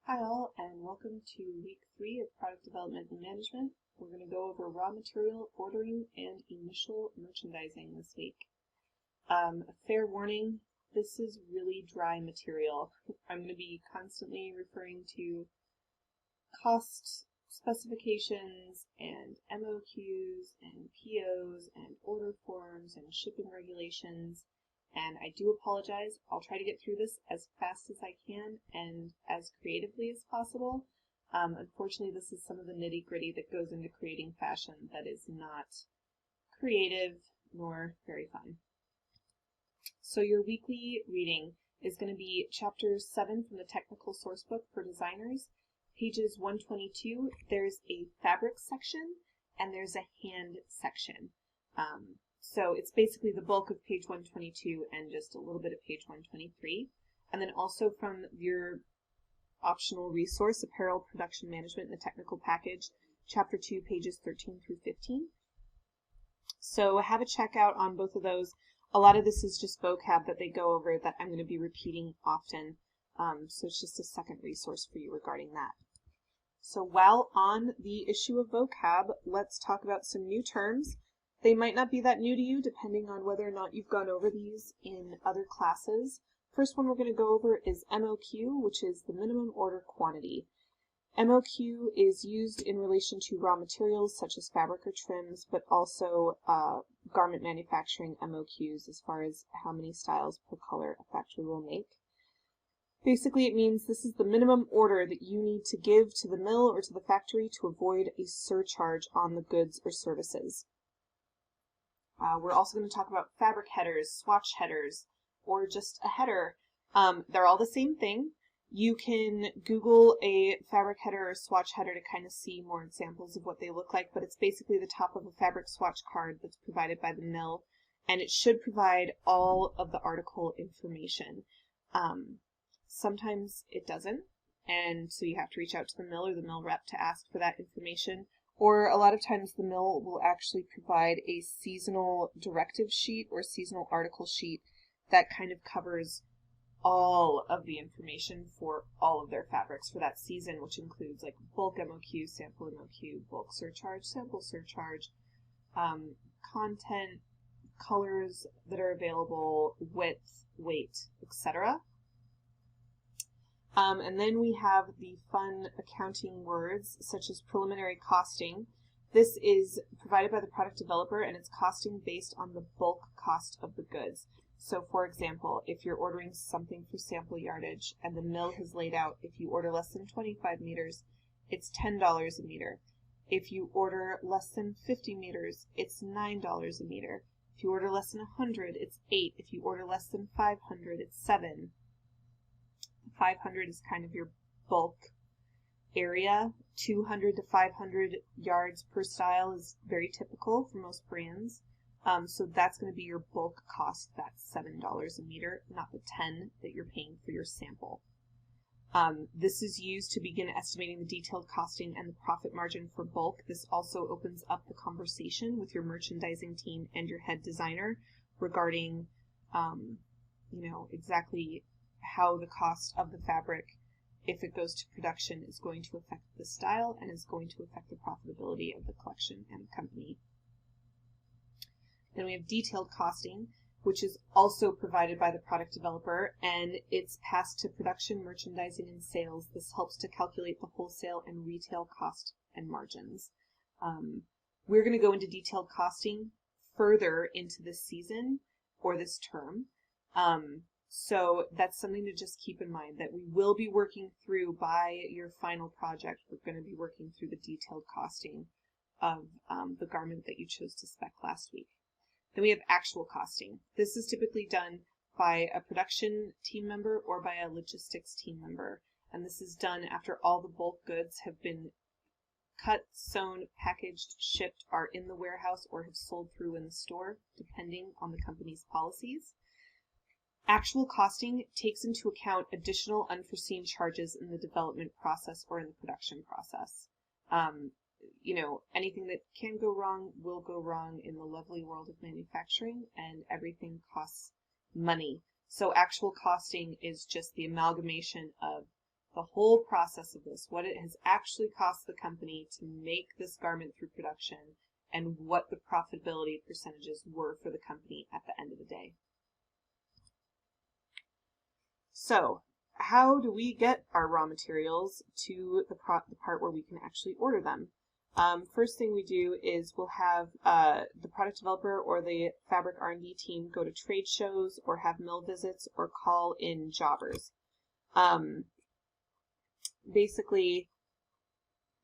Hi all, and welcome to week 3 of Product Development and Management. We're going to go over raw material ordering and initial merchandising this week. A fair warning, this is really dry material. I'm going to be constantly referring to cost specifications and MOQs and POs and order forms and shipping regulations. And I do apologize. I'll try to get through this as fast as I can and as creatively as possible. Unfortunately, this is some of the nitty-gritty that goes into creating fashion that is not creative nor very fun. So your weekly reading is going to be chapter 7 from the Technical Sourcebook for Designers. Pages 122, there's a fabric section and there's a hand section. So it's basically the bulk of page 122 and just a little bit of page 123. And then also from your optional resource, Apparel Production Management in the Technical Package, chapter 2, pages 13 through 15. So have a checkout on both of those. A lot of this is just vocab that they go over that I'm going to be repeating often. So it's just a second resource for you regarding that. So while on the issue of vocab, let's talk about some new terms. They might not be that new to you depending on whether or not you've gone over these in other classes. First one we're going to go over is MOQ, which is the minimum order quantity. MOQ is used in relation to raw materials such as fabric or trims, but also garment manufacturing MOQs as far as how many styles per color a factory will make. Basically, it means this is the minimum order that you need to give to the mill or to the factory to avoid a surcharge on the goods or services. We're also going to talk about fabric headers, swatch headers, or just a header. They're all the same thing. You can Google a fabric header or swatch header to kind of see more examples of what they look like, but it's basically the top of a fabric swatch card that's provided by the mill, and it should provide all of the article information. Sometimes it doesn't, and so you have to reach out to the mill or the mill rep to ask for that information. Or a lot of times the mill will actually provide a seasonal directive sheet or seasonal article sheet that kind of covers all of the information for all of their fabrics for that season, which includes like bulk MOQ, sample MOQ, bulk surcharge, sample surcharge, content, colors that are available, width, weight, etc. And then we have the fun accounting words, such as preliminary costing. This is provided by the product developer, and it's costing based on the bulk cost of the goods. So, for example, if you're ordering something for sample yardage, and the mill has laid out, if you order less than 25 meters, it's $10 a meter. If you order less than 50 meters, it's $9 a meter. If you order less than 100, it's $8. If you order less than 500, it's $7. 500 is kind of your bulk area. 200 to 500 yards per style is very typical for most brands. So that's going to be your bulk cost. That's $7 a meter, not the $10 that you're paying for your sample. This is used to begin estimating the detailed costing and the profit margin for bulk. This also opens up the conversation with your merchandising team and your head designer regarding, exactly how the cost of the fabric, if it goes to production, is going to affect the style and is going to affect the profitability of the collection and the company. Then we have detailed costing, which is also provided by the product developer, and it's passed to production, merchandising, and sales. This helps to calculate the wholesale and retail cost and margins. We're going to go into detailed costing further into this season or this term. So that's something to just keep in mind, that we will be working through by your final project. We're going to be working through the detailed costing of the garment that you chose to spec last week. Then we have actual costing. This is typically done by a production team member or by a logistics team member. And this is done after all the bulk goods have been cut, sewn, packaged, shipped, are in the warehouse, or have sold through in the store, depending on the company's policies. Actual costing takes into account additional unforeseen charges in the development process or in the production process. Anything that can go wrong will go wrong in the lovely world of manufacturing, and everything costs money. So actual costing is just the amalgamation of the whole process of this, what it has actually cost the company to make this garment through production, and what the profitability percentages were for the company at the end of the day. So, how do we get our raw materials to the part where we can actually order them? First thing we do is we'll have the product developer or the fabric R&D team go to trade shows or have mill visits or call in jobbers. Basically,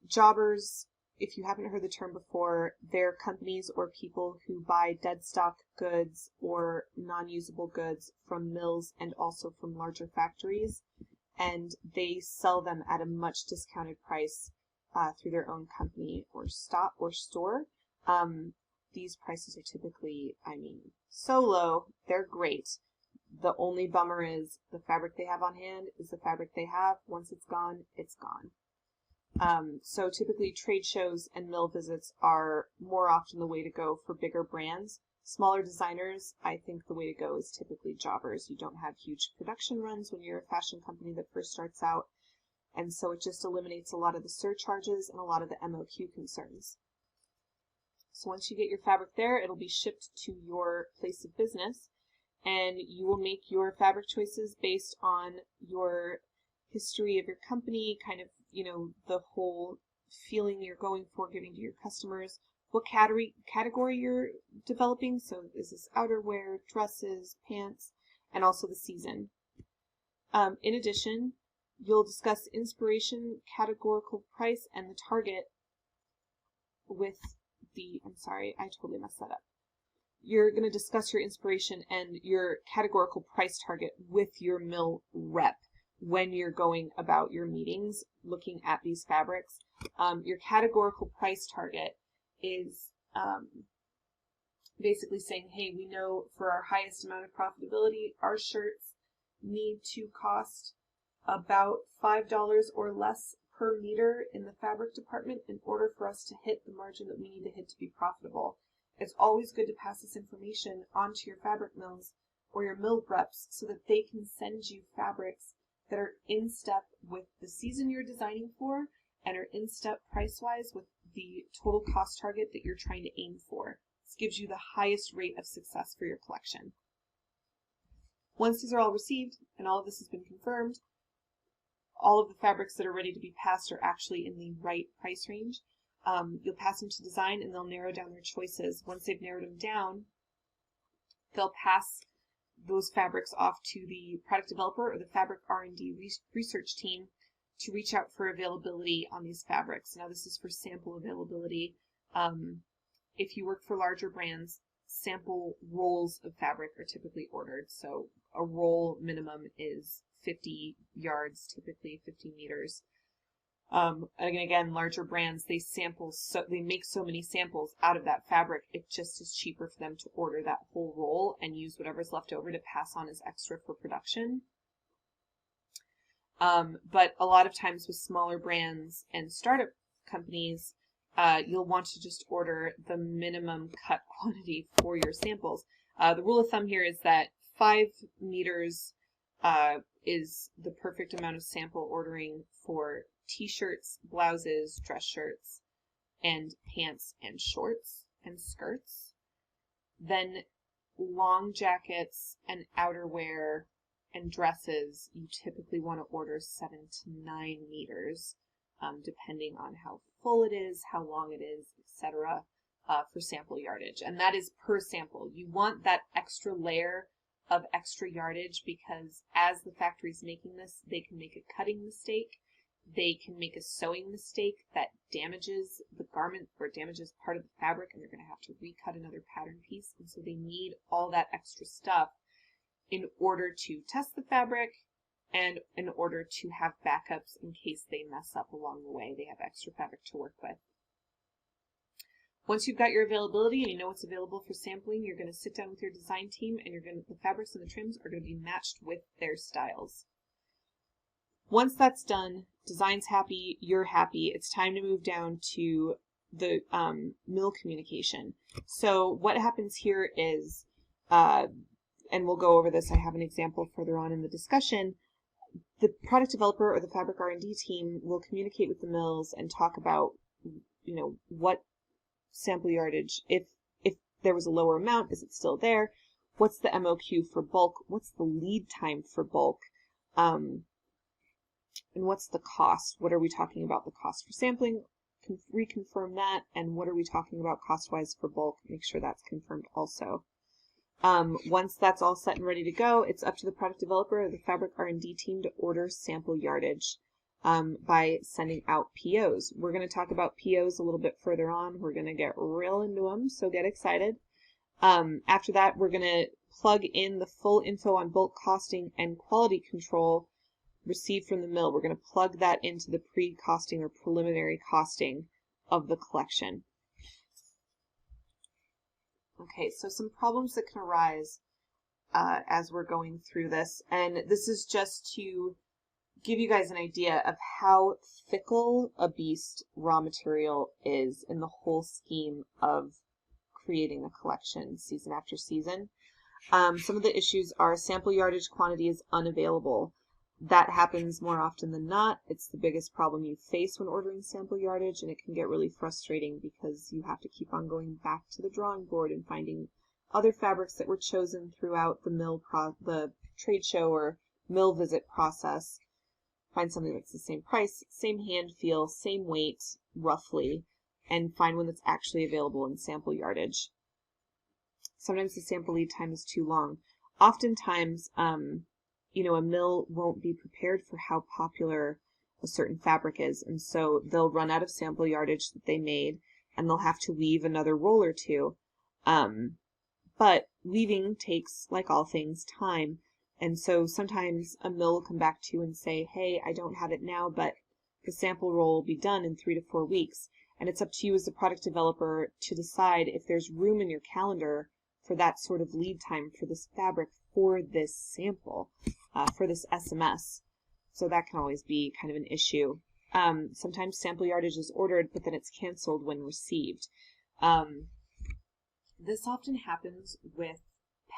jobbers, if you haven't heard the term before, they're companies or people who buy dead stock goods or non-usable goods from mills and also from larger factories, and they sell them at a much discounted price through their own company or store. These prices are typically, so low, they're great. The only bummer is the fabric they have on hand is the fabric they have. Once it's gone, it's gone. So typically trade shows and mill visits are more often the way to go for bigger brands. Smaller designers, I think the way to go is typically jobbers. You don't have huge production runs when you're a fashion company that first starts out, and so it just eliminates a lot of the surcharges and a lot of the MOQ concerns. So once you get your fabric there, it'll be shipped to your place of business, and you will make your fabric choices based on your history of your company, kind of, the whole feeling you're going for, giving to your customers, what category you're developing. So is this outerwear, dresses, pants, and also the season. In addition, you'll discuss inspiration, categorical price, and the target with the, I totally messed that up. You're going to discuss your inspiration and your categorical price target with your mill rep when you're going about your meetings looking at these fabrics. Your categorical price target is basically saying, hey, we know for our highest amount of profitability, our shirts need to cost about $5 or less per meter in the fabric department in order for us to hit the margin that we need to hit to be profitable. It's always good to pass this information onto your fabric mills or your mill reps so that they can send you fabrics that are in step with the season you're designing for and are in step price-wise with the total cost target that you're trying to aim for. This gives you the highest rate of success for your collection. Once these are all received and all of this has been confirmed, all of the fabrics that are ready to be passed are actually in the right price range. You'll pass them to design and they'll narrow down their choices. Once they've narrowed them down, they'll pass those fabrics off to the product developer or the fabric R&D research team to reach out for availability on these fabrics. Now this is for sample availability. If you work for larger brands, sample rolls of fabric are typically ordered. So a roll minimum is 50 yards, typically 50 meters. And again, larger brands, they make so many samples out of that fabric, it just is cheaper for them to order that whole roll and use whatever's left over to pass on as extra for production. But a lot of times with smaller brands and startup companies, you'll want to just order the minimum cut quantity for your samples. The rule of thumb here is that 5 meters is the perfect amount of sample ordering for t-shirts, blouses, dress shirts, and pants and shorts and skirts. Then long jackets and outerwear and dresses, you typically want to order 7 to 9 meters, depending on how full it is, how long it is, etc., for sample yardage. And that is per sample. You want that extra layer of extra yardage because as the factory's making this, they can make a cutting mistake. They can make a sewing mistake that damages the garment or damages part of the fabric, and they're going to have to recut another pattern piece. And so they need all that extra stuff in order to test the fabric and in order to have backups in case they mess up along the way. They have extra fabric to work with. Once you've got your availability and you know what's available for sampling, you're going to sit down with your design team and the fabrics and the trims are going to be matched with their styles. Once that's done, design's happy, you're happy, it's time to move down to the mill communication. So what happens here is, and we'll go over this, I have an example further on in the discussion, the product developer or the fabric R&D team will communicate with the mills and talk about, what sample yardage, if there was a lower amount, is it still there? What's the MOQ for bulk? What's the lead time for bulk? And what's the cost? What are we talking about the cost for sampling? Reconfirm that. And what are we talking about cost-wise for bulk? Make sure that's confirmed also. Once that's all set and ready to go, it's up to the product developer or the fabric R&D team to order sample yardage by sending out POs. We're going to talk about POs a little bit further on. We're going to get real into them, so get excited. After that, we're going to plug in the full info on bulk costing and quality control received from the mill. We're going to plug that into the pre-costing or preliminary costing of the collection. Okay, so some problems that can arise as we're going through this, and this is just to give you guys an idea of how fickle a beast raw material is in the whole scheme of creating a collection season after season. Some of the issues are sample yardage quantity is unavailable. That happens more often than not. It's the biggest problem you face when ordering sample yardage, and it can get really frustrating because you have to keep on going back to the drawing board and finding other fabrics that were chosen throughout the trade show or mill visit process. Find something that's the same price, same hand feel, same weight, roughly, and find one that's actually available in sample yardage. Sometimes the sample lead time is too long. Oftentimes, a mill won't be prepared for how popular a certain fabric is, and so they'll run out of sample yardage that they made, and they'll have to weave another roll or two. But weaving takes, like all things, time, and so sometimes a mill will come back to you and say, hey, I don't have it now, but the sample roll will be done in 3 to 4 weeks, and it's up to you as the product developer to decide if there's room in your calendar for that sort of lead time for this fabric for this sample, for this SMS. So that can always be kind of an issue. Sometimes sample yardage is ordered, but then it's canceled when received. This often happens with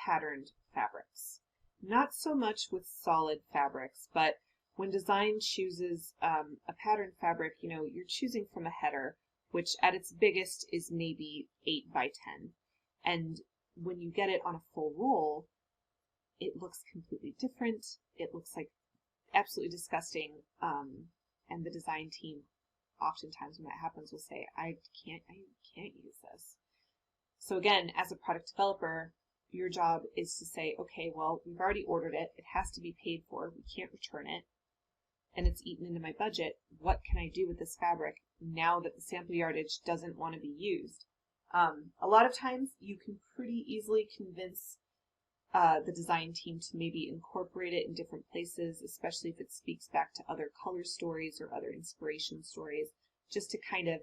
patterned fabrics. Not so much with solid fabrics, but when design chooses a patterned fabric, you're choosing from a header, which at its biggest is maybe 8 by 10. And when you get it on a full roll, it looks completely different. It looks like absolutely disgusting. And the design team, oftentimes when that happens, will say, I can't use this. So again, as a product developer, your job is to say, okay, well, we've already ordered it. It has to be paid for. We can't return it. And it's eaten into my budget. What can I do with this fabric now that the sample yardage doesn't want to be used? A lot of times you can pretty easily convince the design team to maybe incorporate it in different places, especially if it speaks back to other color stories or other inspiration stories, just to kind of,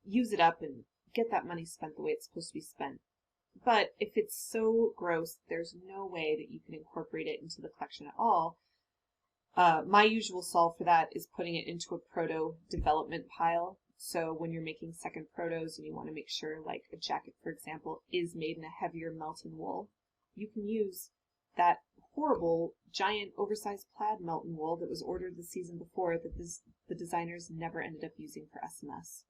use it up and get that money spent the way it's supposed to be spent. But if it's so gross, there's no way that you can incorporate it into the collection at all. My usual solve for that is putting it into a proto development pile. So when you're making second protos and you want to make sure, like a jacket, for example, is made in a heavier melt-in wool, you can use that horrible, giant, oversized plaid melt-in wool that was ordered the season before that the designers never ended up using for SMS.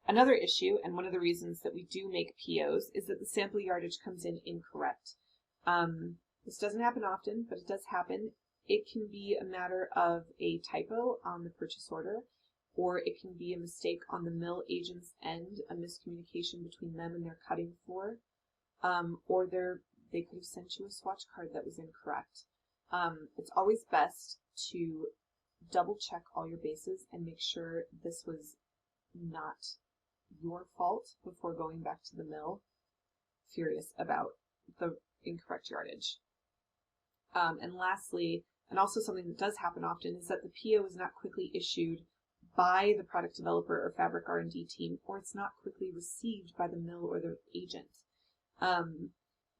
Another issue, and one of the reasons that we do make POs, is that the sample yardage comes in incorrect. This doesn't happen often, but it does happen. It can be a matter of a typo on the purchase order, or it can be a mistake on the mill agent's end, a miscommunication between them and their cutting floor, or they could have sent you a swatch card that was incorrect. It's always best to double check all your bases and make sure this was not your fault before going back to the mill furious about the incorrect yardage. And lastly, and also something that does happen often, is that the PO is not quickly issued by the product developer or fabric R&D team, or it's not quickly received by the mill or the agent.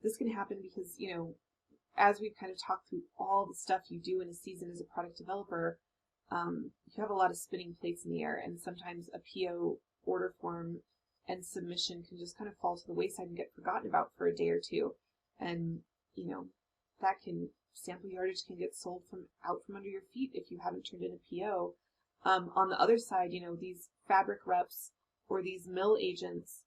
This can happen because, as we've kind of talked through all the stuff you do in a season as a product developer, you have a lot of spinning plates in the air, and sometimes a PO order form and submission can just kind of fall to the wayside and get forgotten about for a day or two. And, that can sample yardage can get sold out from under your feet if you haven't turned in a PO. On the other side, these fabric reps or these mill agents,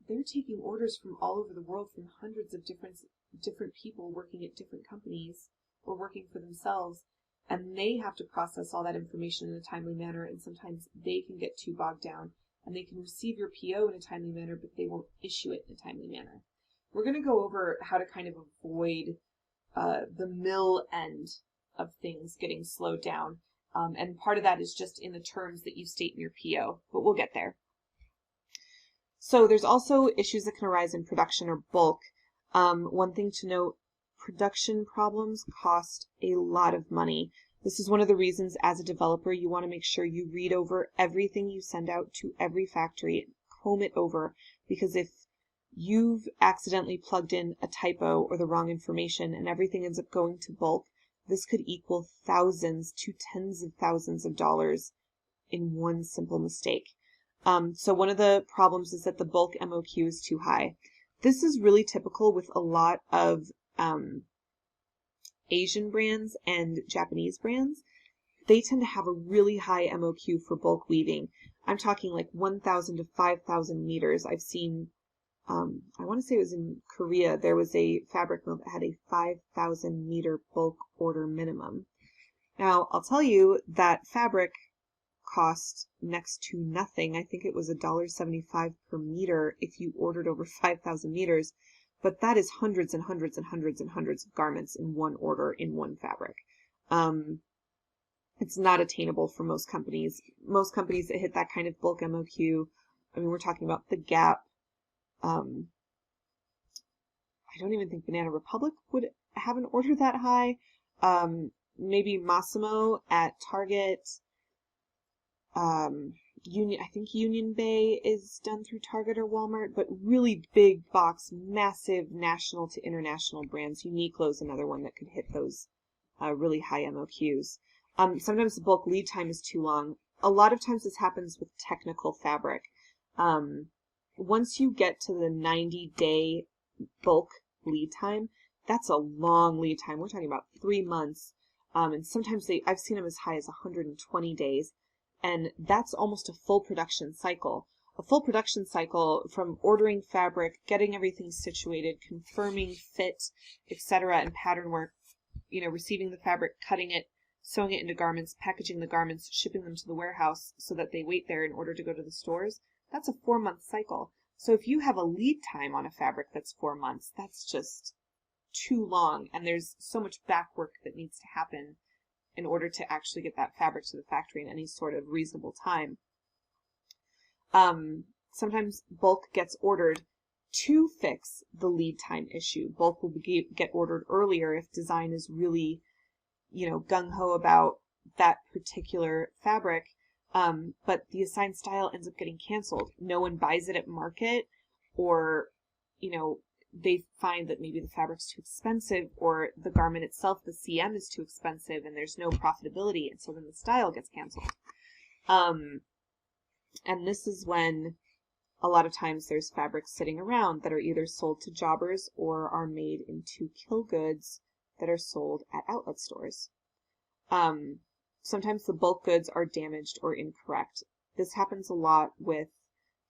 they're taking orders from all over the world from hundreds of different people working at different companies or working for themselves, and they have to process all that information in a timely manner, and sometimes they can get too bogged down, and they can receive your PO in a timely manner, but they won't issue it in a timely manner. We're going to go over how to kind of avoid the mill end of things getting slowed down, and part of that is just in the terms that you state in your PO, but we'll get there. So there's also issues that can arise in production or bulk. One thing to note, production problems cost a lot of money. This is one of the reasons as a developer you want to make sure you read over everything you send out to every factory, comb it over, because if you've accidentally plugged in a typo or the wrong information and everything ends up going to bulk, this could equal thousands to tens of thousands of dollars in one simple mistake. So one of the problems is that the bulk MOQ is too high. This is really typical with a lot of Asian brands and Japanese brands. They tend to have a really high MOQ for bulk weaving. I'm talking like 1,000 to 5,000 meters. I've seen, I want to say it was in Korea, there was a fabric mill that had a 5,000 meter bulk order minimum. Now, I'll tell you that fabric cost next to nothing. I think it was $1.75 per meter if you ordered over 5,000 meters, but that is hundreds and hundreds and hundreds and hundreds of garments in one order in one fabric. It's not attainable for most companies. Most companies that hit that kind of bulk MOQ, I mean, we're talking about the Gap. I don't even think Banana Republic would have an order that high. Maybe Massimo at Target. I think Union Bay is done through Target or Walmart, but really big box, massive national to international brands. Uniqlo is another one that could hit those really high MOQs. Sometimes the bulk lead time is too long. A lot of times this happens with technical fabric. Once you get to the 90-day bulk lead time, that's a long lead time. We're talking about 3 months. And sometimes I've seen them as high as 120 days. And that's almost a full production cycle. A full production cycle from ordering fabric, getting everything situated, confirming fit, etc., and pattern work, receiving the fabric, cutting it, sewing it into garments, packaging the garments, shipping them to the warehouse so that they wait there in order to go to the stores. That's a 4-month cycle. So if you have a lead time on a fabric that's 4 months, that's just too long, and there's so much back work that needs to happen in order to actually get that fabric to the factory in any sort of reasonable time. Sometimes bulk gets ordered to fix the lead time issue. Bulk will get ordered earlier if design is really, gung-ho about that particular fabric, but the assigned style ends up getting canceled. No one buys it at market, or, they find that maybe the fabric's too expensive, or the garment itself, the CM, is too expensive and there's no profitability, and so then the style gets canceled. And this is when a lot of times there's fabrics sitting around that are either sold to jobbers or are made into kill goods that are sold at outlet stores. Sometimes the bulk goods are damaged or incorrect. This happens a lot with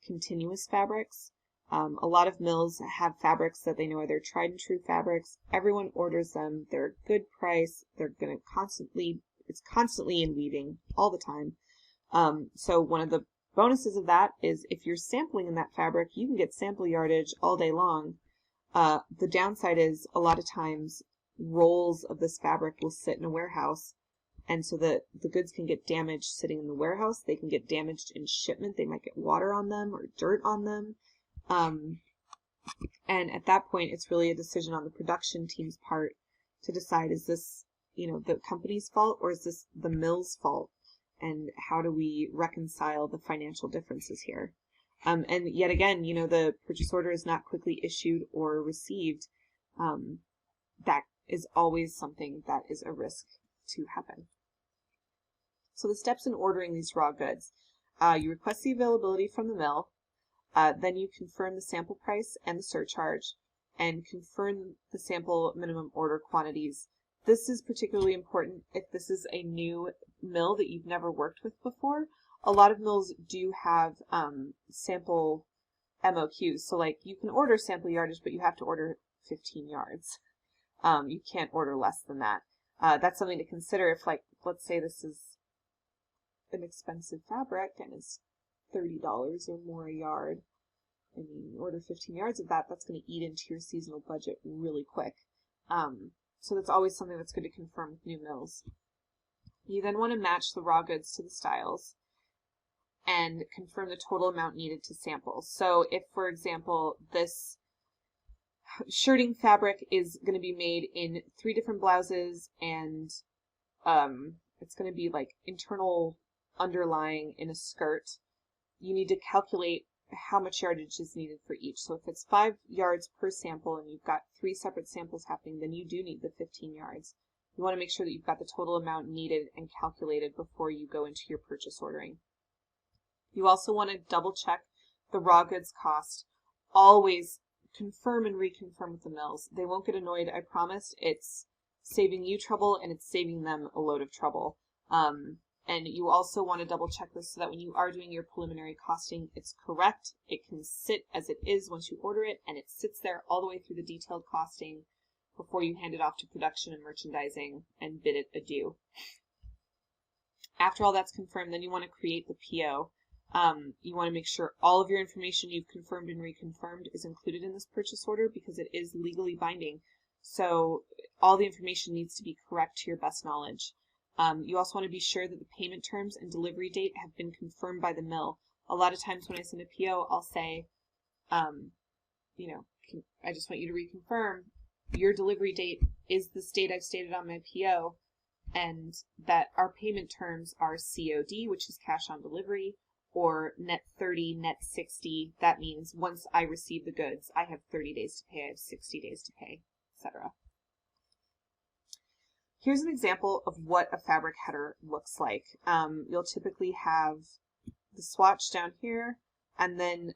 continuous fabrics. A lot of mills have fabrics that they know are their tried and true fabrics. Everyone orders them. They're a good price. They're going to it's constantly in weaving all the time. So one of the bonuses of that is if you're sampling in that fabric, you can get sample yardage all day long. The downside is a lot of times rolls of this fabric will sit in a warehouse, and so the goods can get damaged sitting in the warehouse. They can get damaged in shipment. They might get water on them or dirt on them. And at that point, it's really a decision on the production team's part to decide, is this, the company's fault, or is this the mill's fault? And how do we reconcile the financial differences here? And yet again, the purchase order is not quickly issued or received. That is always something that is a risk to happen. So the steps in ordering these raw goods. You request the availability from the mill. Then you confirm the sample price and the surcharge, and confirm the sample minimum order quantities. this is particularly important if this is a new mill that you've never worked with before. A lot of mills do have sample MOQs. So like you can order sample yardage, but you have to order 15 yards. You can't order less than that. That's something to consider if, like, let's say this is an expensive fabric and it's $30 or more a yard, and you order 15 yards of that, that's going to eat into your seasonal budget really quick. So that's always something that's good to confirm with new mills. You then want to match the raw goods to the styles and confirm the total amount needed to sample. So if, for example, this shirting fabric is going to be made in 3 different blouses, and it's going to be like internal underlying in a skirt, you need to calculate how much yardage is needed for each. So if it's 5 yards per sample and you've got 3 separate samples happening, then you do need the 15 yards. You want to make sure that you've got the total amount needed and calculated before you go into your purchase ordering. You also want to double check the raw goods cost. Always confirm and reconfirm with the mills. They won't get annoyed, I promise. It's saving you trouble and it's saving them a load of trouble. And you also want to double check this so that when you are doing your preliminary costing, it's correct. It can sit as it is once you order it, and it sits there all the way through the detailed costing before you hand it off to production and merchandising and bid it adieu. After all that's confirmed, then you want to create the PO. You want to make sure all of your information you've confirmed and reconfirmed is included in this purchase order because it is legally binding. So all the information needs to be correct to your best knowledge. You also want to be sure that the payment terms and delivery date have been confirmed by the mill. A lot of times when I send a PO, I'll say, you know, I just want you to reconfirm your delivery date is this date I've stated on my PO, and that our payment terms are COD, which is cash on delivery, or net 30, net 60. That means once I receive the goods, I have 30 days to pay, I have 60 days to pay, etc. Here's an example of what a fabric header looks like. You'll typically have the swatch down here, and then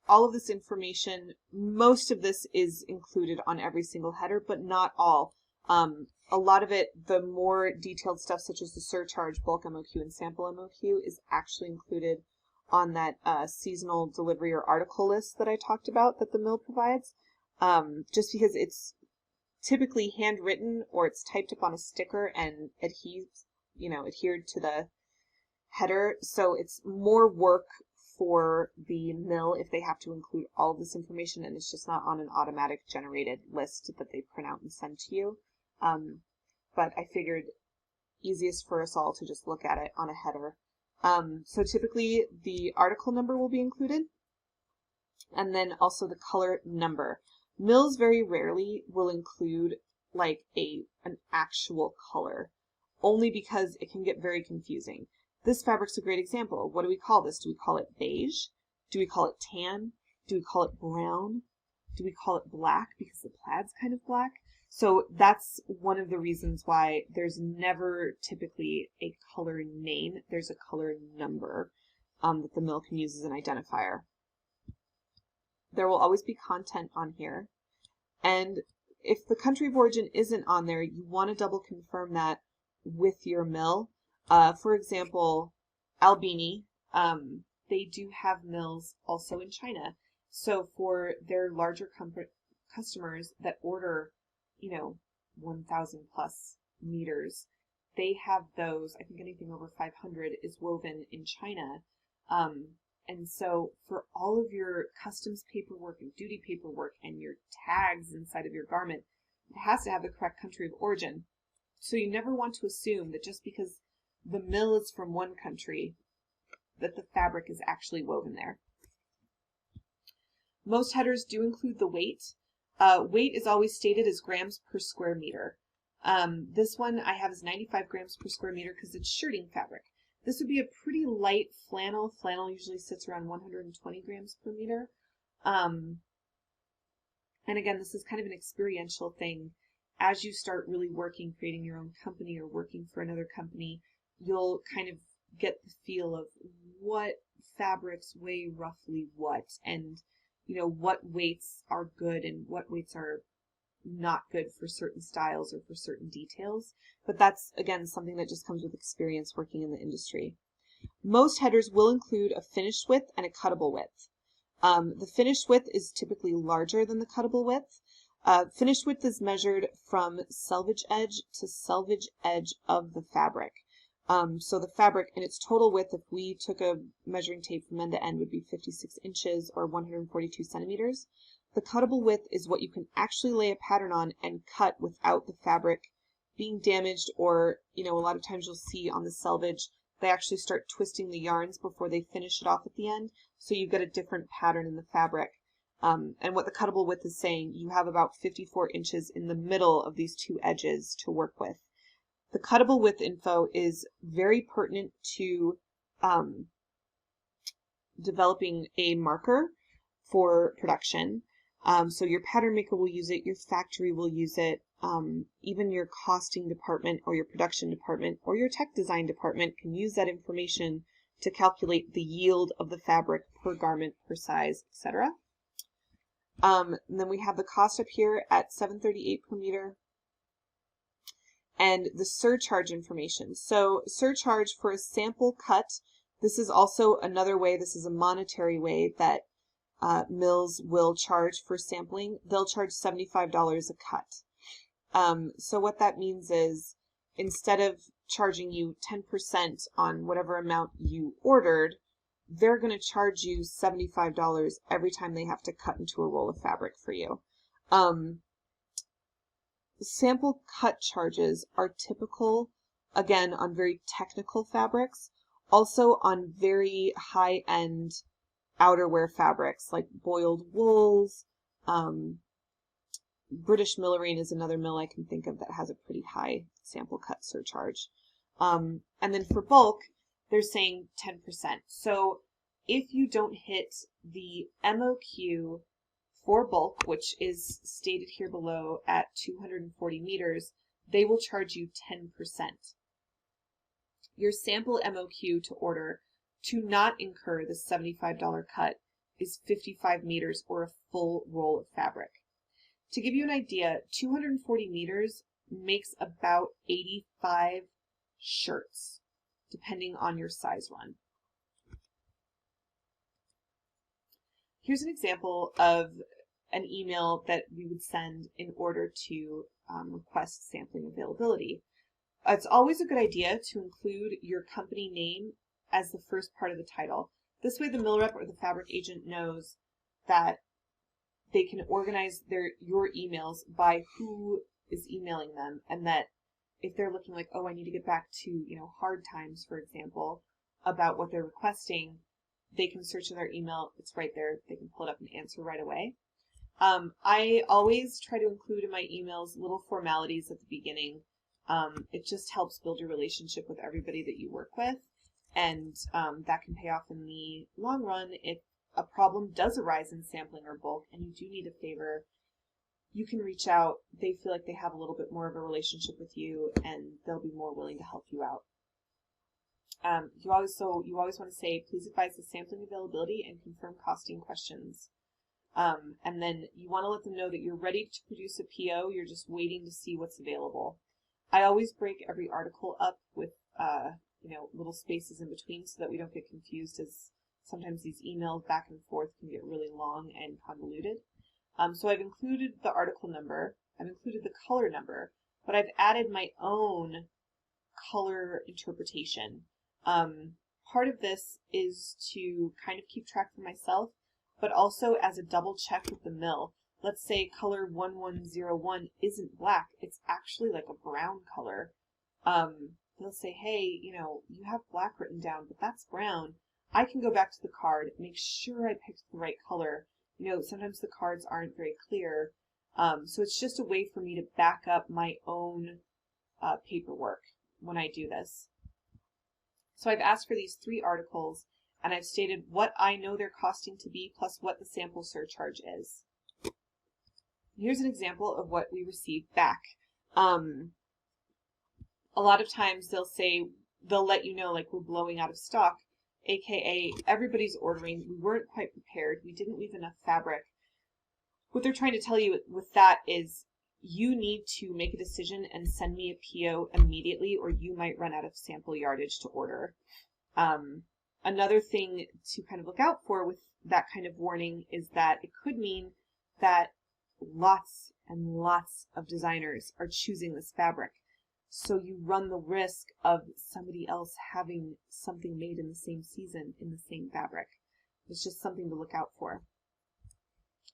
all of this information, most of this is included on every single header, but not all. A lot of it, the more detailed stuff such as the surcharge, bulk MOQ, and sample MOQ is actually included on that seasonal delivery or article list that I talked about that the mill provides, just because it's typically handwritten or it's typed up on a sticker and adhered to the header. So it's more work for the mill if they have to include all of this information, and it's just not on an automatic generated list that they print out and send to you. But I figured easiest for us all to just look at it on a header. So typically the article number will be included, and then also the color number. Mills very rarely will include like an actual color, only because it can get very confusing. This fabric's a great example. What do we call this? Do we call it beige? Do we call it tan? Do we call it brown? Do we call it black because the plaid's kind of black? So that's one of the reasons why there's never typically a color name. There's a color number that the mill can use as an identifier. There will always be content on here, and if the country of origin isn't on there, you want to double confirm that with your mill. For example, Albini, they do have mills also in China. So for their larger customers that order, 1,000 plus meters, they have those. I think anything over 500 is woven in China. And so for all of your customs paperwork and duty paperwork and your tags inside of your garment, it has to have the correct country of origin. So you never want to assume that just because the mill is from one country, that the fabric is actually woven there. Most headers do include the weight. Weight is always stated as grams per square meter. This one I have is 95 grams per square meter because it's shirting fabric. This would be a pretty light flannel. Flannel usually sits around 120 grams per meter. And again, this is kind of an experiential thing. As you start really working, creating your own company or working for another company, you'll kind of get the feel of what fabrics weigh roughly what, and what weights are good and what weights are not good for certain styles or for certain details. But that's, again, something that just comes with experience working in the industry. Most headers will include a finished width and a cuttable width. The finished width is typically larger than the cuttable width. Finished width is measured from selvage edge to selvage edge of the fabric. So the fabric in its total width, if we took a measuring tape from end to end, would be 56 inches or 142 centimeters. The cuttable width is what you can actually lay a pattern on and cut without the fabric being damaged, or, a lot of times you'll see on the selvage, they actually start twisting the yarns before they finish it off at the end. So you get a different pattern in the fabric. And what the cuttable width is saying, you have about 54 inches in the middle of these two edges to work with. The cuttable width info is very pertinent to developing a marker for production. So your pattern maker will use it, your factory will use it, even your costing department or your production department or your tech design department can use that information to calculate the yield of the fabric per garment, per size, etc. And then we have the cost up here at $7.38 per meter. And the surcharge information. So surcharge for a sample cut, this is also another way, this is a monetary way that mills will charge for sampling. They'll charge $75 a cut. So what that means is, instead of charging you 10% on whatever amount you ordered, they're going to charge you $75 every time they have to cut into a roll of fabric for you. Sample cut charges are typical, again, on very technical fabrics, also on very high-end outerwear fabrics like boiled wools. British Millerine is another mill I can think of that has a pretty high sample cut surcharge. And then for bulk, they're saying 10%. So if you don't hit the MOQ for bulk, which is stated here below at 240 meters, they will charge you 10%. Your sample MOQ to order to not incur the $75 cut is 55 meters or a full roll of fabric. To give you an idea, 240 meters makes about 85 shirts, depending on your size run. Here's an example of an email that we would send in order to request sampling availability. It's always a good idea to include your company name as the first part of the title. This way the mill rep or the fabric agent knows that they can organize your emails by who is emailing them, and that if they're looking like, oh, I need to get back to, Hard Times, for example, about what they're requesting, they can search in their email. It's right there. They can pull it up and answer right away. I always try to include in my emails little formalities at the beginning. It just helps build your relationship with everybody that you work with, and that can pay off in the long run. If a problem does arise in sampling or bulk and you do need a favor, you can reach out. They feel like they have a little bit more of a relationship with you, and they'll be more willing to help you out. You always want to say, please advise the sampling availability and confirm costing questions. And then you want to let them know that you're ready to produce a PO. You're just waiting to see what's available. I always break every article up with little spaces in between so that we don't get confused, as sometimes these emails back and forth can get really long and convoluted. So I've included the article number, I've included the color number, but I've added my own color interpretation. Part of this is to kind of keep track for myself, but also as a double check with the mill. Let's say color 1101 isn't black, it's actually like a brown color. They'll say, hey, you have black written down, but that's brown. I can go back to the card, make sure I picked the right color. Sometimes the cards aren't very clear. So it's just a way for me to back up my own paperwork when I do this. So I've asked for these 3 articles, and I've stated what I know they're costing to be plus what the sample surcharge is. Here's an example of what we received back. A lot of times they'll let you know, like, we're blowing out of stock, aka everybody's ordering, we weren't quite prepared, we didn't weave enough fabric. What they're trying to tell you with that is you need to make a decision and send me a PO immediately, or you might run out of sample yardage to order. Another thing to kind of look out for with that kind of warning is that it could mean that lots and lots of designers are choosing this fabric. So you run the risk of somebody else having something made in the same season in the same fabric. It's just something to look out for.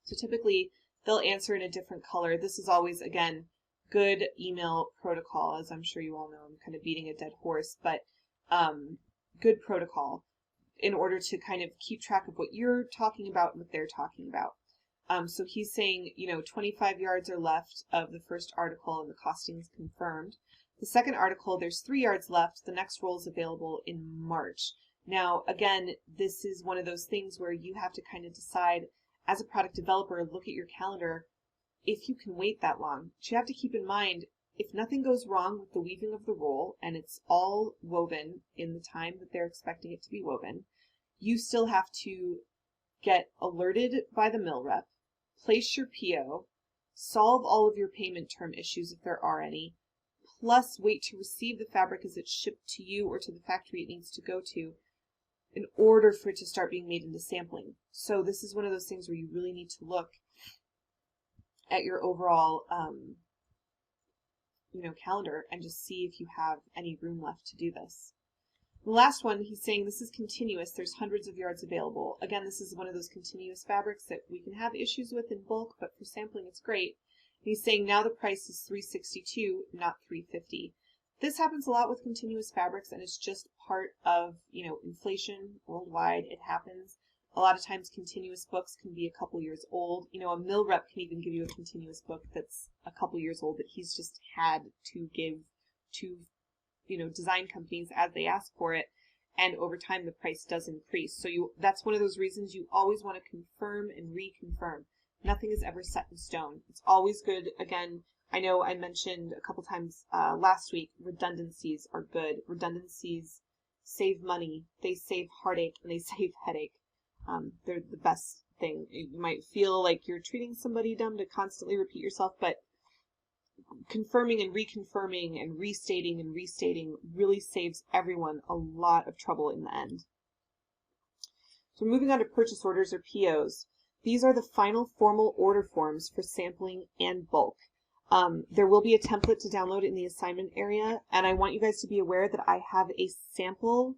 So typically they'll answer in a different color. This is always, again, good email protocol, as I'm sure you all know. I'm kind of beating a dead horse, but good protocol in order to kind of keep track of what you're talking about and what they're talking about. So he's saying, 25 yards are left of the first article and the costing is confirmed. The second article, there's 3 yards left. The next roll is available in March. Now, again, this is one of those things where you have to kind of decide, as a product developer, look at your calendar, if you can wait that long. But you have to keep in mind, if nothing goes wrong with the weaving of the roll and it's all woven in the time that they're expecting it to be woven, you still have to get alerted by the mill rep, place your PO, solve all of your payment term issues if there are any, plus wait to receive the fabric as it's shipped to you or to the factory it needs to go to in order for it to start being made into sampling. So this is one of those things where you really need to look at your overall calendar and just see if you have any room left to do this. The last one, he's saying this is continuous. There's hundreds of yards available. Again, this is one of those continuous fabrics that we can have issues with in bulk, but for sampling it's great. And he's saying now the price is $362, not $350. This happens a lot with continuous fabrics, and it's just part of, inflation worldwide. It happens. A lot of times continuous books can be a couple years old. A mill rep can even give you a continuous book that's a couple years old that he's just had to give to design companies as they ask for it, and over time the price does increase. So that's one of those reasons you always want to confirm and reconfirm. Nothing is ever set in stone. It's always good. Again, I know I mentioned a couple times last week, redundancies are good. Redundancies save money, they save heartache, and they save headache. They're the best thing. You might feel like you're treating somebody dumb to constantly repeat yourself, but confirming and reconfirming and restating really saves everyone a lot of trouble in the end. So moving on to purchase orders or POs. These are the final formal order forms for sampling and bulk. There will be a template to download in the assignment area, and I want you guys to be aware that I have a sample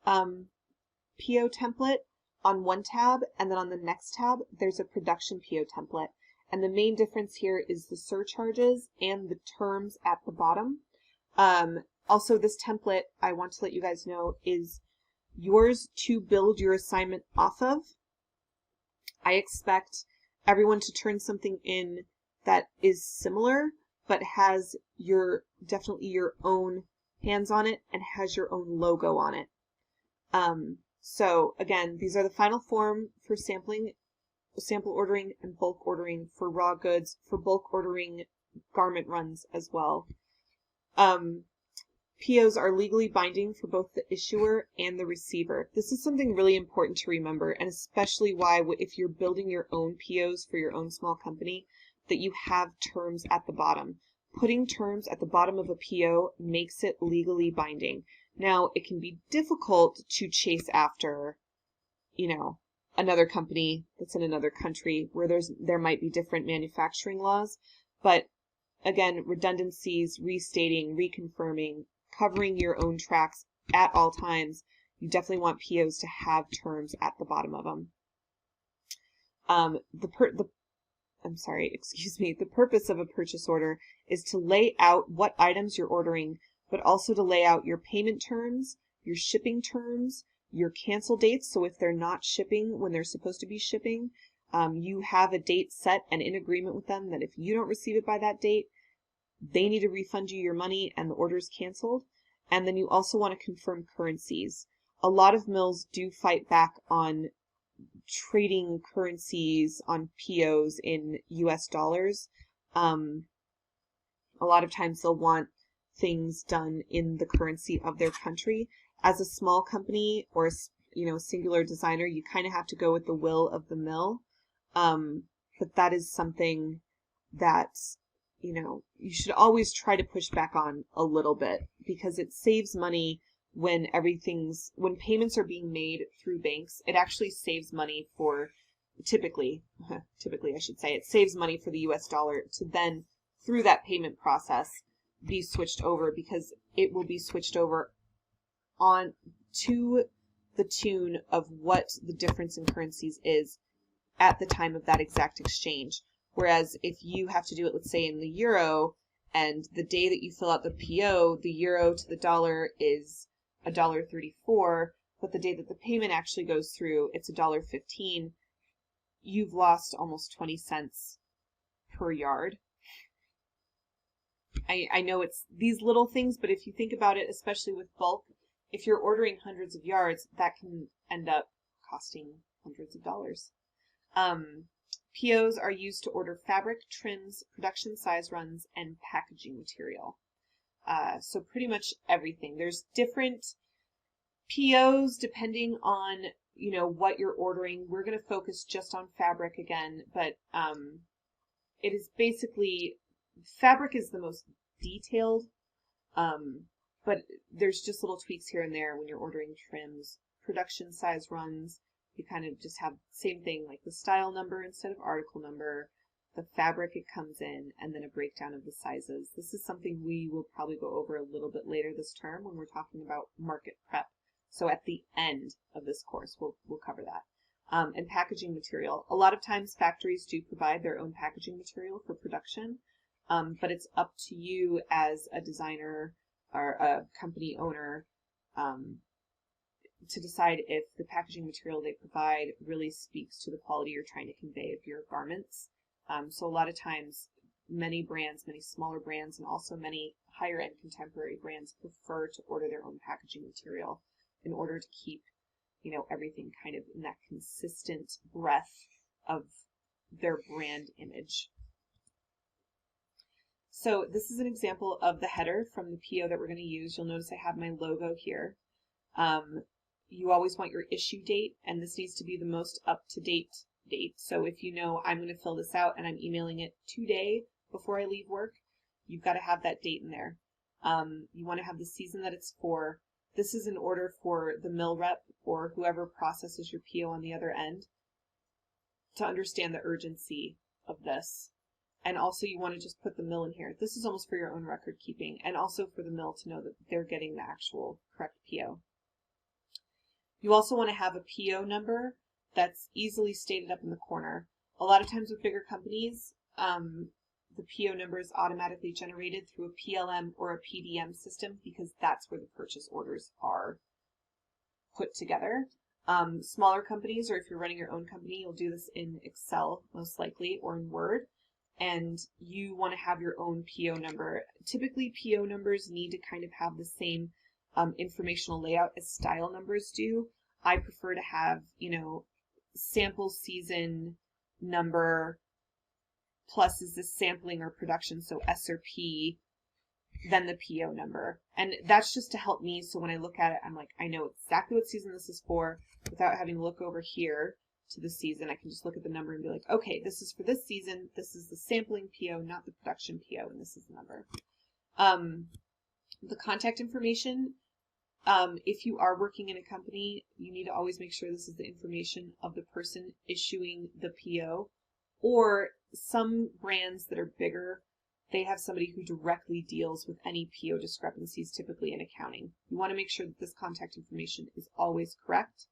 PO template on one tab, and then on the next tab there's a production PO template. And the main difference here is the surcharges and the terms at the bottom. Also, this template, I want to let you guys know, is yours to build your assignment off of. I expect everyone to turn something in that is similar, but has definitely your own hands on it and has your own logo on it. So again, these are the final form for sample ordering and bulk ordering for raw goods, for bulk ordering garment runs as well. POs are legally binding for both the issuer and the receiver. This is something really important to remember, and especially why if you're building your own POs for your own small company, that you have terms at the bottom. Putting terms at the bottom of a PO makes it legally binding. Now, it can be difficult to chase after, another company that's in another country where there might be different manufacturing laws, but again, redundancies, restating, reconfirming, covering your own tracks at all times, you definitely want POs to have terms at the bottom of them. The purpose of a purchase order is to lay out what items you're ordering, but also to lay out your payment terms, your shipping terms, your cancel dates. So if they're not shipping when they're supposed to be shipping, you have a date set and in agreement with them that if you don't receive it by that date, they need to refund you your money and the order is canceled. And then you also want to confirm currencies. A lot of mills do fight back on trading currencies on POs in US dollars. A lot of times they'll want things done in the currency of their country. As a small company or a singular designer, you kind of have to go with the will of the mill. But that is something that you should always try to push back on a little bit, because it saves money when payments are being made through banks. It actually saves money for, typically I should say, it saves money for the US dollar to then, through that payment process, be switched over, because it will be switched over on to the tune of what the difference in currencies is at the time of that exact exchange. Whereas if you have to do it, let's say in the euro, and the day that you fill out the PO, the euro to the dollar is $1.34, but the day that the payment actually goes through, it's $1.15, you've lost almost 20 cents per yard. I know it's these little things, but if you think about it, especially with bulk, if you're ordering hundreds of yards, that can end up costing hundreds of dollars. POs are used to order fabric, trims, production size runs, and packaging material. So pretty much everything. There's different POs depending on, what you're ordering. We're going to focus just on fabric again, but it is basically, fabric is the most detailed, but there's just little tweaks here and there when you're ordering trims. Production size runs, you kind of just have the same thing, like the style number instead of article number, the fabric it comes in, and then a breakdown of the sizes. This is something we will probably go over a little bit later this term when we're talking about market prep. So at the end of this course, we'll cover that. And packaging material. A lot of times factories do provide their own packaging material for production, but it's up to you as a designer or a company owner to decide if the packaging material they provide really speaks to the quality you're trying to convey of your garments. So a lot of times, many smaller brands, and also many higher end contemporary brands prefer to order their own packaging material in order to keep, everything kind of in that consistent breadth of their brand image. So this is an example of the header from the PO that we're going to use. You'll notice I have my logo here. You always want your issue date, and this needs to be the most up-to-date date. So if I'm going to fill this out and I'm emailing it today before I leave work, you've got to have that date in there. You want to have the season that it's for. This is an order for the mill rep or whoever processes your PO on the other end to understand the urgency of this. And also you want to just put the mill in here. This is almost for your own record keeping, and also for the mill to know that they're getting the actual correct PO. You also want to have a PO number that's easily stated up in the corner. A lot of times with bigger companies, the PO number is automatically generated through a PLM or a PDM system, because that's where the purchase orders are put together. Smaller companies, or if you're running your own company, you'll do this in Excel most likely, or in Word, and you want to have your own PO number. Typically PO numbers need to kind of have the same informational layout as style numbers do. I prefer to have, sample season number plus is the sampling or production, so S or P, then the PO number. And that's just to help me, so when I look at it, I'm like, I know exactly what season this is for without having to look over here to the season. I can just look at the number and be like, okay, this is for this season, this is the sampling PO, not the production PO, and this is the number. The contact information, if you are working in a company, you need to always make sure this is the information of the person issuing the PO. Or some brands that are bigger, they have somebody who directly deals with any PO discrepancies, typically in accounting. You want to make sure that this contact information is always correct.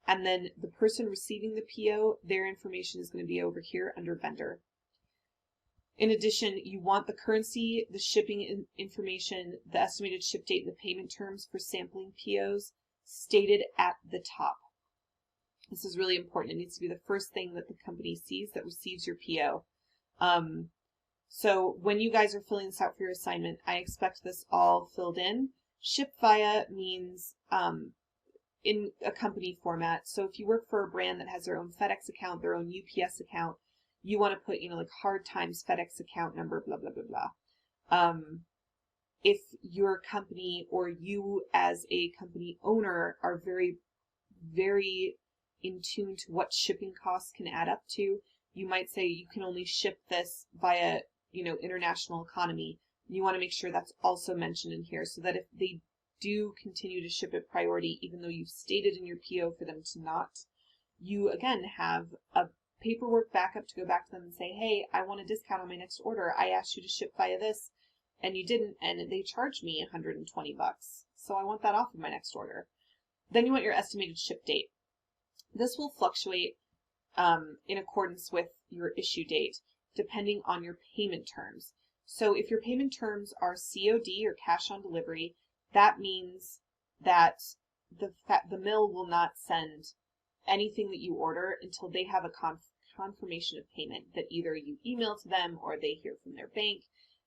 And then the person receiving the PO, their information is going to be over here under vendor. In addition, you want the currency, the shipping information, the estimated ship date, and the payment terms for sampling POs stated at the top. This is really important. It needs to be the first thing that the company sees that receives your PO. So when you guys are filling this out for your assignment, I expect this all filled in. Ship via means in a company format. So if you work for a brand that has their own FedEx account, their own UPS account, you want to put, like Hard Times FedEx account number, blah, blah, blah, blah. If your company or you as a company owner are very, very in tune to what shipping costs can add up to, you might say you can only ship this via international economy, you want to make sure that's also mentioned in here so that if they do continue to ship at priority, even though you've stated in your PO for them to not, you again have a paperwork backup to go back to them and say, hey, I want a discount on my next order. I asked you to ship via this and you didn't, and they charged me $120. So I want that off of my next order. Then you want your estimated ship date. This will fluctuate in accordance with your issue date, depending on your payment terms. So if your payment terms are COD or cash on delivery, that means that the mill will not send anything that you order until they have a confirmation of payment that either you email to them or they hear from their bank.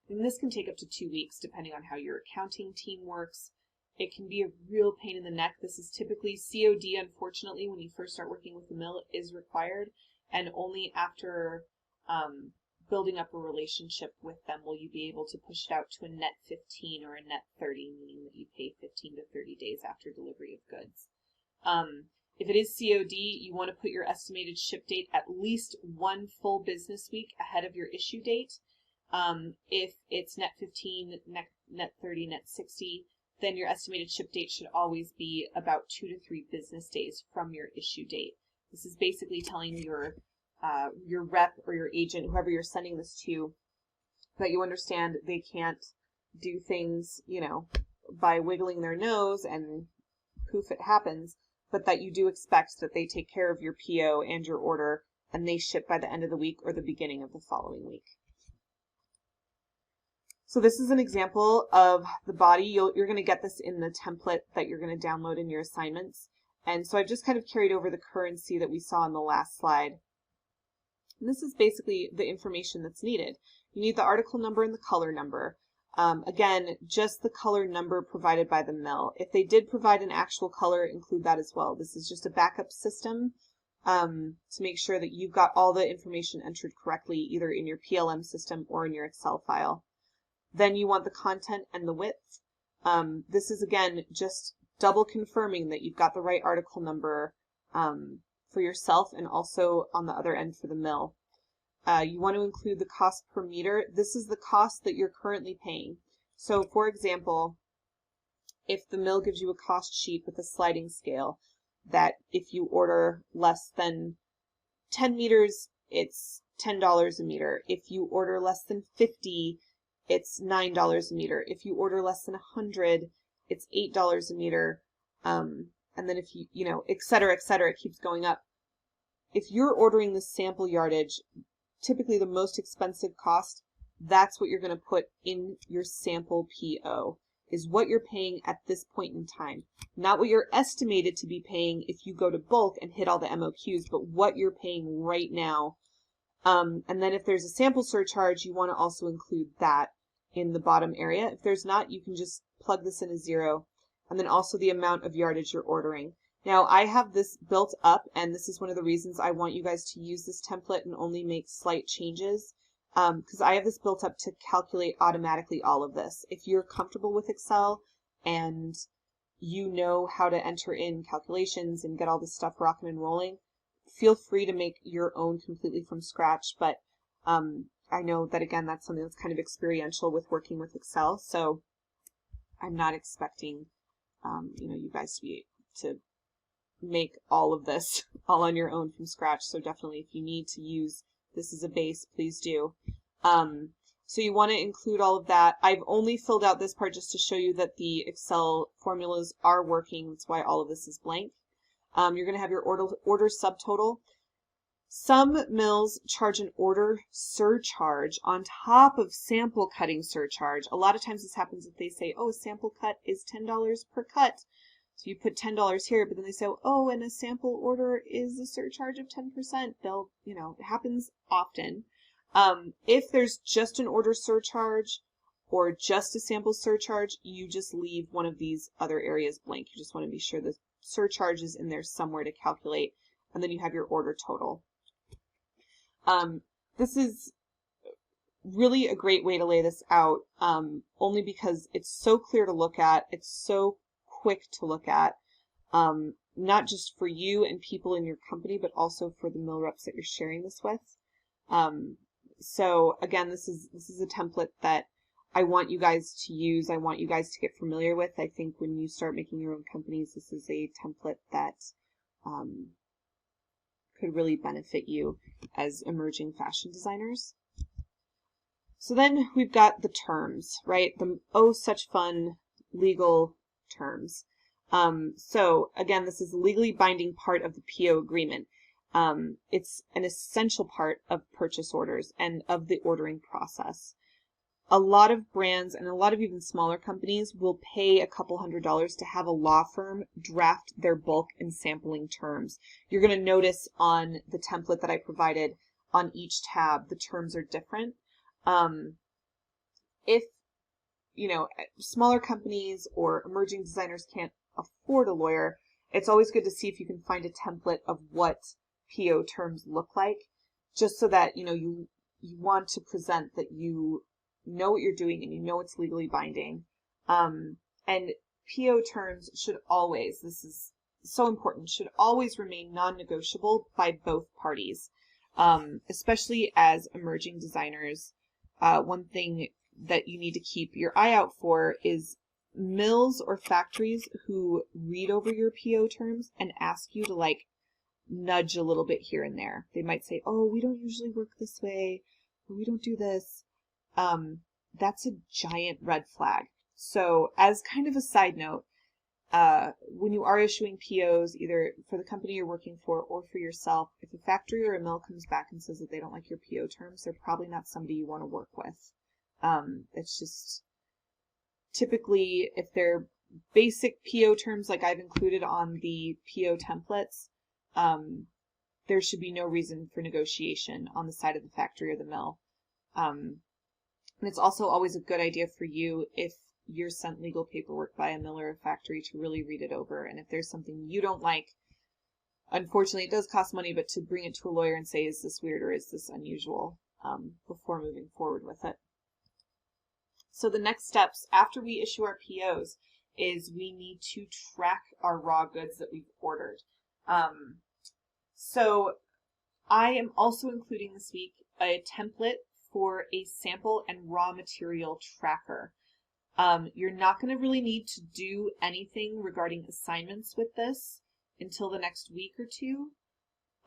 And this can take up to 2 weeks depending on how your accounting team works. It can be a real pain in the neck. This is typically COD, unfortunately, when you first start working with the mill, is required, and only after building up a relationship with them will you be able to push it out to a net 15 or a net 30, meaning that you pay 15 to 30 days after delivery of goods. If it is COD, you want to put your estimated ship date at least 1 full business week ahead of your issue date. If it's net 15, net 30, net 60, then your estimated ship date should always be about 2 to 3 business days from your issue date. This is basically telling your rep or your agent, whoever you're sending this to, that you understand they can't do things, by wiggling their nose and poof, it happens, but that you do expect that they take care of your PO and your order and they ship by the end of the week or the beginning of the following week. So this is an example of the body. You're going to get this in the template that you're going to download in your assignments. And so I've just kind of carried over the currency that we saw in the last slide. And this is basically the information that's needed. You need the article number and the color number. Again, just the color number provided by the mill. If they did provide an actual color, include that as well. This is just a backup system to make sure that you've got all the information entered correctly, either in your PLM system or in your Excel file. Then you want the content and the width. This is, again, just double confirming that you've got the right article number for yourself and also on the other end for the mill. You want to include the cost per meter. This is the cost that you're currently paying. So, for example, if the mill gives you a cost sheet with a sliding scale, that if you order less than 10 meters, it's $10 a meter. If you order less than 50, it's $9 a meter. If you order less than 100, it's $8 a meter. And then if you, et cetera, it keeps going up. If you're ordering the sample yardage, typically the most expensive cost, that's what you're going to put in your sample PO, is what you're paying at this point in time. Not what you're estimated to be paying if you go to bulk and hit all the MOQs, but what you're paying right now. And then if there's a sample surcharge, you want to also include that in the bottom area. If there's not, you can just plug this in as 0, and then also the amount of yardage you're ordering. Now, I have this built up, and this is one of the reasons I want you guys to use this template and only make slight changes, because I have this built up to calculate automatically all of this. If you're comfortable with Excel and you know how to enter in calculations and get all this stuff rocking and rolling, feel free to make your own completely from scratch, but I know that, again, that's something that's kind of experiential with working with Excel, so I'm not expecting, you guys to be to make all of this all on your own from scratch. So definitely, if you need to use this as a base, please do. So you want to include all of that. I've only filled out this part just to show you that the Excel formulas are working. That's why all of this is blank. You're going to have your order subtotal. Some mills charge an order surcharge on top of sample cutting surcharge. A lot of times this happens if they say, oh, a sample cut is $10 per cut. So you put $10 here, but then they say, oh, and a sample order is a surcharge of 10%. They'll, it happens often. If there's just an order surcharge or just a sample surcharge, you just leave one of these other areas blank. You just want to be sure the surcharge is in there somewhere to calculate, and then you have your order total. This is really a great way to lay this out, only because it's so clear to look at. It's so quick to look at, not just for you and people in your company, but also for the mill reps that you're sharing this with. So again, this is a template that I want you guys to use. I want you guys to get familiar with. I think when you start making your own companies, this is a template that could really benefit you as emerging fashion designers. So then we've got the terms, right? The oh such fun legal terms. So again, this is a legally binding part of the PO agreement. It's an essential part of purchase orders and of the ordering process. A lot of brands and a lot of even smaller companies will pay a couple $100s to have a law firm draft their bulk and sampling terms. You're going to notice on the template that I provided on each tab, the terms are different. If, you know, smaller companies or emerging designers can't afford a lawyer, it's always good to see if you can find a template of what PO terms look like, just so that, you know, you want to present that you know what you're doing and you know it's legally binding. And PO terms should always, this is so important, should always remain non-negotiable by both parties, especially as emerging designers. One thing that you need to keep your eye out for is mills or factories who read over your PO terms and ask you to like nudge a little bit here and there. They might say, oh, we don't usually work this way, or we don't do this. That's a giant red flag. So as kind of a side note, when you are issuing POs, either for the company you're working for or for yourself, if a factory or a mill comes back and says that they don't like your PO terms, they're probably not somebody you want to work with. It's just typically if they're basic PO terms like I've included on the PO templates, there should be no reason for negotiation on the side of the factory or the mill. And it's also always a good idea for you if you're sent legal paperwork by a mill or a factory to really read it over. And if there's something you don't like, unfortunately it does cost money, but to bring it to a lawyer and say, is this weird or is this unusual, before moving forward with it. So the next steps after we issue our POs is we need to track our raw goods that we've ordered. So I am also including this week a template for a sample and raw material tracker. You're not going to really need to do anything regarding assignments with this until the next week or two,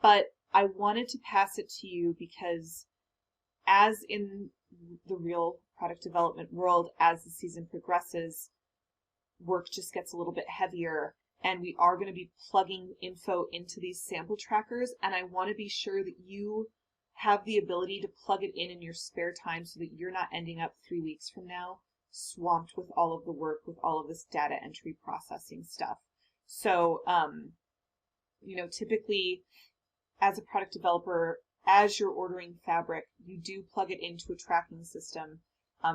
but I wanted to pass it to you because as in the real product development world, as the season progresses, work just gets a little bit heavier, and we are going to be plugging info into these sample trackers, and I want to be sure that you have the ability to plug it in your spare time so that you're not ending up 3 weeks from now swamped with all of the work, with all of this data entry processing stuff. So, you know, typically as a product developer, as you're ordering fabric, you do plug it into a tracking system.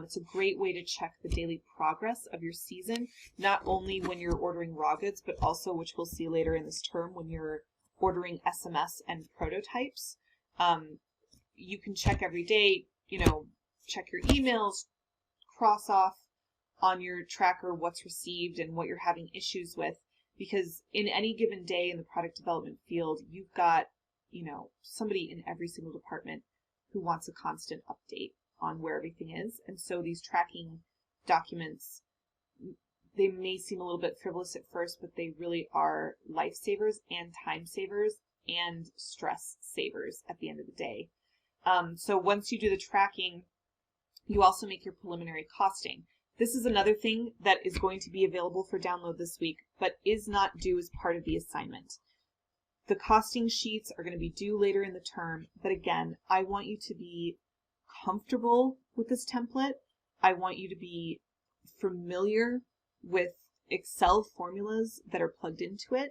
It's a great way to check the daily progress of your season, not only when you're ordering raw goods, but also, which we'll see later in this term, when you're ordering SMS and prototypes. You can check every day, you know, check your emails, cross off on your tracker what's received and what you're having issues with, because in any given day in the product development field, you've got, you know, somebody in every single department who wants a constant update on where everything is. And so these tracking documents, they may seem a little bit frivolous at first, but they really are lifesavers and time savers and stress savers at the end of the day. So once you do the tracking, you also make your preliminary costing. This is another thing that is going to be available for download this week, but is not due as part of the assignment. The costing sheets are going to be due later in the term, but again, I want you to be comfortable with this template. I want you to be familiar with Excel formulas that are plugged into it.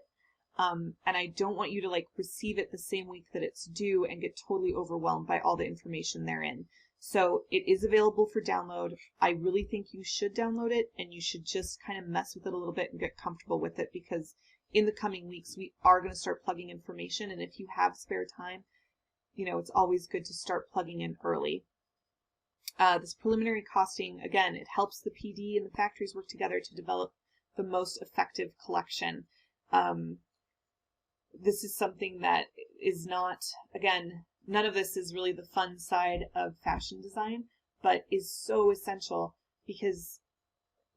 And I don't want you to like receive it the same week that it's due and get totally overwhelmed by all the information therein. So it is available for download. I really think you should download it, and you should just kind of mess with it a little bit and get comfortable with it, because in the coming weeks, we are going to start plugging information. And if you have spare time, you know, it's always good to start plugging in early. This preliminary costing, again, it helps the PD and the factories work together to develop the most effective collection. This is something that is not, again, none of this is really the fun side of fashion design, but is so essential because,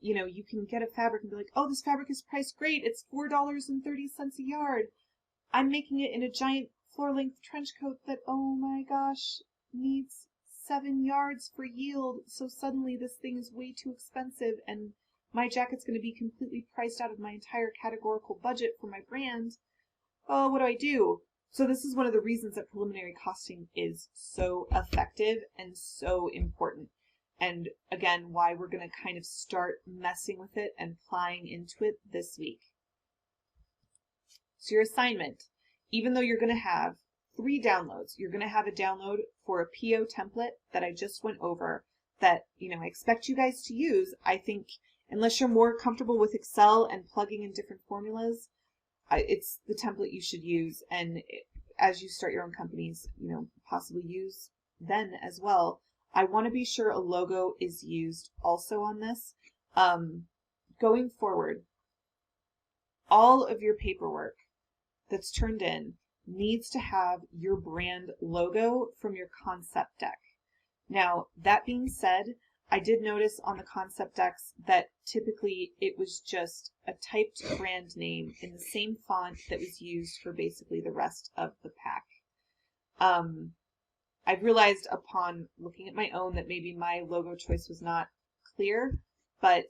you know, you can get a fabric and be like, oh, this fabric is priced great. It's $4.30 a yard. I'm making it in a giant floor-length trench coat that, oh my gosh, needs 7 yards for yield. So suddenly this thing is way too expensive and my jacket's going to be completely priced out of my entire categorical budget for my brand. Oh, what do I do? So this is one of the reasons that preliminary costing is so effective and so important. And again, why we're going to kind of start messing with it and plying into it this week. So your assignment, even though you're going to have 3 downloads, you're going to have a download for a PO template that I just went over that, you know, I expect you guys to use. I think unless you're more comfortable with Excel and plugging in different formulas, it's the template you should use. And as you start your own companies, you know, possibly use then as well. I want to be sure a logo is used also on this. Going forward, all of your paperwork that's turned in needs to have your brand logo from your concept deck. Now, that being said, I did notice on the concept decks that typically it was just a typed brand name in the same font that was used for basically the rest of the pack. I've realized upon looking at my own that maybe my logo choice was not clear, but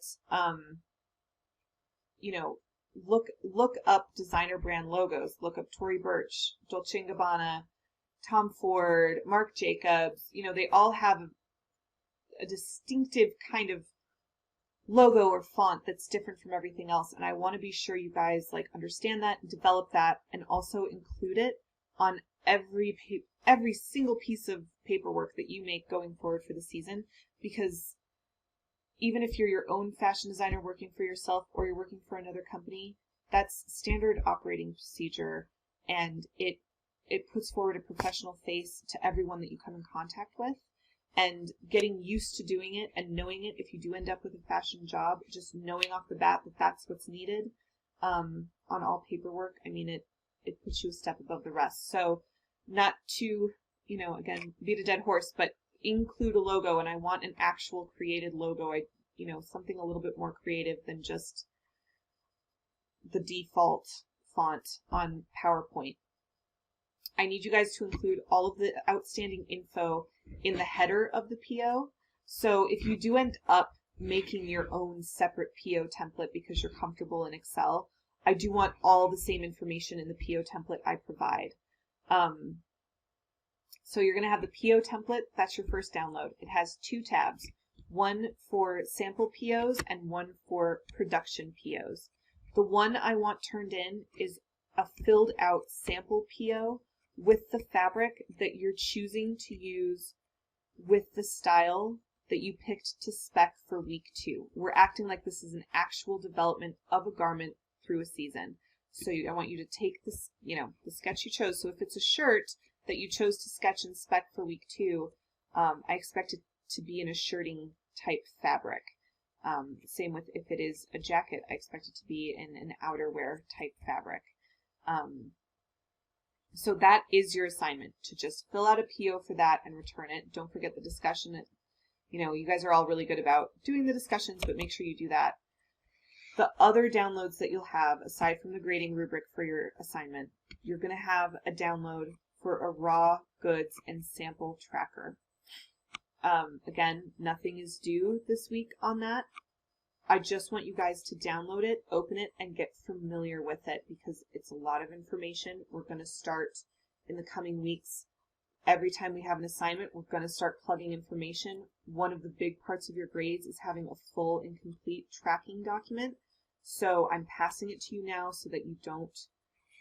you know, look up designer brand logos. Look up Tory Burch, Dolce & Gabbana, Tom Ford, Marc Jacobs. You know, they all have a distinctive kind of logo or font that's different from everything else. And I want to be sure you guys like understand that and develop that and also include it on every single piece of paperwork that you make going forward for the season, because even if you're your own fashion designer working for yourself or you're working for another company, that's standard operating procedure, and it puts forward a professional face to everyone that you come in contact with. And getting used to doing it and knowing it, if you do end up with a fashion job, just knowing off the bat that that's what's needed on all paperwork, I mean, it puts you a step above the rest. So not to, you know, again, beat a dead horse, but include a logo, and I want an actual created logo. You know, something a little bit more creative than just the default font on PowerPoint. I need you guys to include all of the outstanding info in the header of the PO. So if you do end up making your own separate PO template because you're comfortable in Excel, I do want all the same information in the PO template I provide. So you're going to have the PO template. That's your first download. It has 2 tabs, one for sample POs and one for production POs. The one I want turned in is a filled out sample PO with the fabric that you're choosing to use with the style that you picked to spec for week 2. We're acting like this is an actual development of a garment through a season. So I want you to take this, you know, the sketch you chose. So if it's a shirt that you chose to sketch and spec for week 2, I expect it to be in a shirting type fabric. Same with if it is a jacket, I expect it to be in an outerwear type fabric. So that is your assignment, to just fill out a PO for that and return it. Don't forget the discussion. You know, you guys are all really good about doing the discussions, but make sure you do that. The other downloads that you'll have, aside from the grading rubric for your assignment, you're going to have a download for a raw goods and sample tracker. Again, nothing is due this week on that. I just want you guys to download it, open it, and get familiar with it because it's a lot of information. We're going to start in the coming weeks. Every time we have an assignment, we're going to start plugging information. One of the big parts of your grades is having a full and complete tracking document. So I'm passing it to you now so that you don't,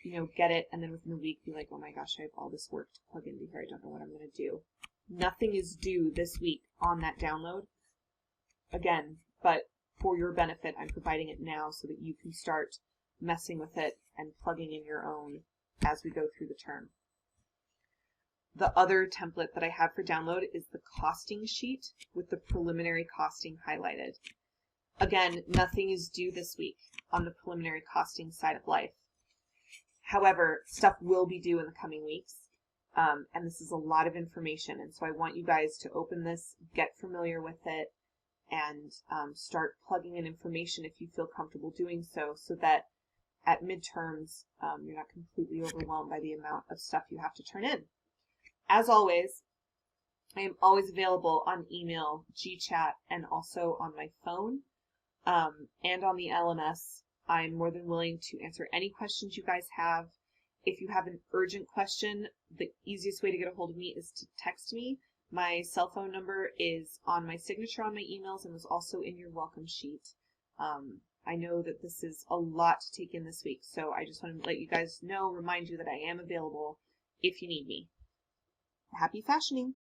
you know, get it and then within a week be like, oh my gosh, I have all this work to plug into here. I don't know what I'm going to do. Nothing is due this week on that download. Again, but for your benefit, I'm providing it now so that you can start messing with it and plugging in your own as we go through the term. The other template that I have for download is the costing sheet with the preliminary costing highlighted. Again, nothing is due this week on the preliminary costing side of life. However, stuff will be due in the coming weeks. And this is a lot of information. And so I want you guys to open this, get familiar with it, and start plugging in information if you feel comfortable doing so, so that at midterms, you're not completely overwhelmed by the amount of stuff you have to turn in. As always, I am always available on email, GChat, and also on my phone, and on the LMS. I'm more than willing to answer any questions you guys have. If you have an urgent question, the easiest way to get a hold of me is to text me. My cell phone number is on my signature on my emails and was also in your welcome sheet. I know that this is a lot to take in this week, so I just want to let you guys know, remind you that I am available if you need me. Happy fashioning!